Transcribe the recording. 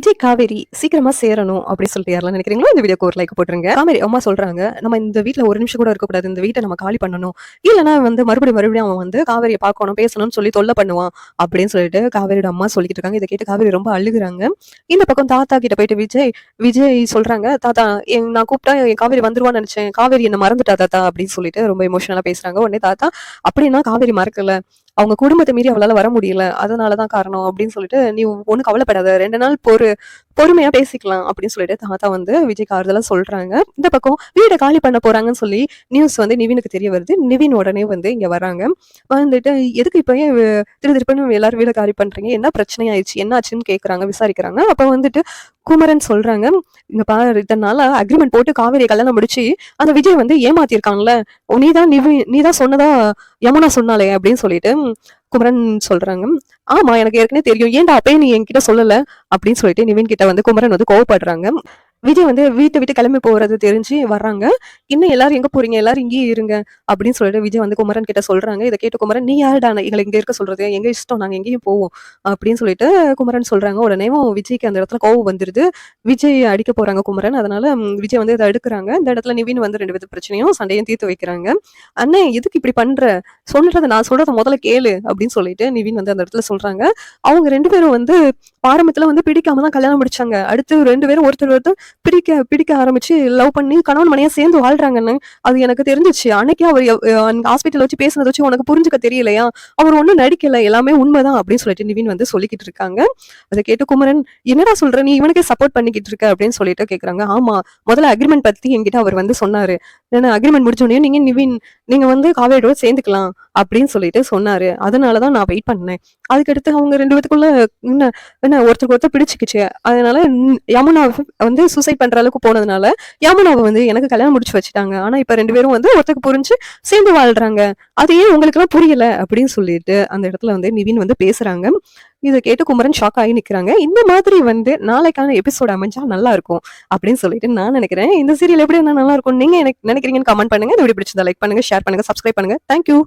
விஜய் காவேரி சீக்கிரமா சேரணும் அப்படின்னு சொல்லிட்டு யாரெல்லாம் நினைக்கிறீங்களோ இந்த வீடியோக்கு ஒரு லைக் போட்டுருங்க. காவேரி அம்மா சொல்றாங்க, நம்ம இந்த வீட்ல ஒரு நிமிஷம் கூட இருக்கக்கூடாது, இந்த வீட்டை நம்ம காலி பண்ணணும், இல்லைன்னா வந்து மறுபடியும் அவன் வந்து காவேரியை பார்க்கணும் பேசணும்னு சொல்லி தொல்லை பண்ணுவான் அப்படின்னு சொல்லிட்டு காவேரியோட அம்மா சொல்லிட்டு இருக்காங்க. இதை கேட்டு காவேரி ரொம்ப அழுகுறாங்க. இந்த பக்கம் தாத்தா கிட்ட போயிட்டு விஜய் விஜய் சொல்றாங்க, தாத்தா நான் கூப்பிட்டா என் காவேரி வந்துருவான்னு நினைச்சேன், காவேரி என்ன மறந்துட்டா தாத்தா அப்படின்னு சொல்லிட்டு ரொம்ப எமோஷனலா பேசுறாங்க. உடனே தாத்தா அப்படின்னா காவேரி மறக்கல, அவங்க குடும்பத்தை மீறி அவளால வர முடியல, அதனாலதான் காரணம் அப்படின்னு சொல்லிட்டு நீ ஒன்னும் கவலைப்படாத, 2 நாள் பொறுமையா பேசிக்கலாம் அப்படின்னு சொல்லிட்டு தாத்தா வந்து விஜய்க்கு ஆறுதலா சொல்றாங்க. இந்த பக்கம் வீடை காலி பண்ண போறாங்கன்னு சொல்லி நியூஸ் வந்து நிவினுக்கு தெரிய வருது. நிவின் உடனே வந்து இங்க வராங்க. வந்துட்டு எதுக்கு இப்ப ஏன் திருப்பி எல்லாரும் வீடை காலி பண்றீங்க, என்ன பிரச்சனை ஆயிடுச்சு, என்ன ஆச்சுன்னு கேக்குறாங்க, விசாரிக்கிறாங்க. அப்ப வந்துட்டு குமரன் சொல்றாங்க, இங்க பாரு இத்தனை நாளா அக்ரிமெண்ட் போட்டு காவேரியை கல்யாணம் முடிச்சு அந்த விஜய் வந்து ஏமாத்திருக்காங்கல்ல, நீதான் சொன்னதா யமுனா சொன்னாலே அப்படின்னு சொல்லிட்டு குமரன் சொல்றாங்க. ஆமா எனக்கு ஏற்கனவே தெரியும், ஏன்டா அப்பயே நீ என்கிட்ட சொல்லல அப்படின்னு சொல்லிட்டு நிவின் கிட்ட வந்து குமரன் வந்து கோவப்படுறாங்க. விஜய் வந்து வீட்டை விட்டு கிளம்பி போறது தெரிஞ்சு வர்றாங்க. இன்னும் எல்லாரும் எங்க போறீங்க, எல்லாரும் இங்கேயே இருங்க அப்படின்னு சொல்லிட்டு விஜய் வந்து குமரன் கிட்ட சொல்றாங்க. இதை கேட்டு குமரன், நீ யாருடா எங்களை இங்க இருக்க சொல்றது, எங்க இஷ்டம், நாங்க எங்கேயும் போவோம் அப்படின்னு சொல்லிட்டு குமரன் சொல்றாங்க. உடனே விஜய்க்கு அந்த இடத்துல கோவம் வந்துருது. விஜய் அடிக்க போறாங்க குமரன். அதனால விஜய் வந்து இதை எடுக்கிறாங்க. இந்த இடத்துல நிவின் வந்து 2 வித பிரச்சனையும் சண்டையும் தீர்த்து வைக்கிறாங்க. அண்ணே எதுக்கு இப்படி பண்ற, நான் சொல்றத முதல்ல கேளு அப்படின்னு சொல்லிட்டு நிவின் வந்து அந்த இடத்துல சொல்றாங்க. அவங்க 2 பேரும் வந்து ஆரம்பத்துல வந்து பிடிக்காம தான் கல்யாணம் முடிச்சாங்க. அடுத்து 2 பேரும் ஒருத்தர் பிடிக்க பிடிக்க ஆரம்பிச்சு லவ் பண்ணி கணவன் மனையா சேர்ந்து வாழ்றாங்கன்னு அது எனக்கு தெரிஞ்சிச்சு. அன்னைக்கு அவர் ஹாஸ்பிட்டல் வச்சு பேசுனதை வச்சு உனக்கு புரிஞ்சுக்க தெரியலையா, அவர் ஒண்ணும் நடிக்கல, எல்லாமே உண்மைதான் அப்படின்னு சொல்லிட்டு நிவின் வந்து சொல்லிக்கிட்டு இருக்காங்க. அதை கேட்டு குமரன், என்னடா சொல்ற, நீ இவனுக்கே சப்போர்ட் பண்ணிக்கிட்டு இருக்க அப்படின்னு சொல்லிட்டு கேக்குறாங்க. ஆமா, முதல்ல அக்ரிமெண்ட் பத்தி என்கிட்ட அவர் வந்து சொன்னாரு, ஏன்னா அக்ரிமெண்ட் முடிச்ச உடனே நீங்க வந்து காவேரியோட சேர்ந்துக்கலாம் அப்படின்னு சொல்லிட்டு சொன்னாரு, அதனாலதான் நான் வெயிட் பண்ணேன். அதுக்கடுத்து அவங்க 2 பேத்துக்குள்ள என்ன என்ன ஒருத்தருக்கு ஒருத்தர் பிடிச்சிக்கிச்சு. அதனால யமுனா வந்து சூசைட் பண்ற அளவுக்கு போனதுனால யமுனாவை வந்து எனக்கு கல்யாணம் முடிச்சு வச்சுட்டாங்க. ஆனா இப்ப 2 பேரும் வந்து ஒருத்தருக்கு புரிஞ்சு சேர்ந்து வாழ்றாங்க, அது ஏன் உங்களுக்கு எல்லாம் புரியல அப்படின்னு சொல்லிட்டு அந்த இடத்துல வந்து நிவின் வந்து பேசுறாங்க. இதை கேட்டு குமரன் ஷாக் ஆகி நிக்கிறாங்க. இந்த மாதிரி வந்து நாளைக்கான எபிசோட் அமைஞ்சா நல்லா இருக்கும் அப்படின்னு சொல்லிட்டு நான் நினைக்கிறேன். இந்த சீரியல் எப்படி இருந்தா நல்லா இருக்கும், நீங்க எனக்கு நினைக்கிறீங்கன்னு கமெண்ட் பண்ணுங்க. இந்த வீடியோ பிடிச்சதா லைக் பண்ணுங்க, ஷேர் பண்ணுங்க, சப்ஸ்கிரைப் பண்ணுங்க. தேங்க்யூ.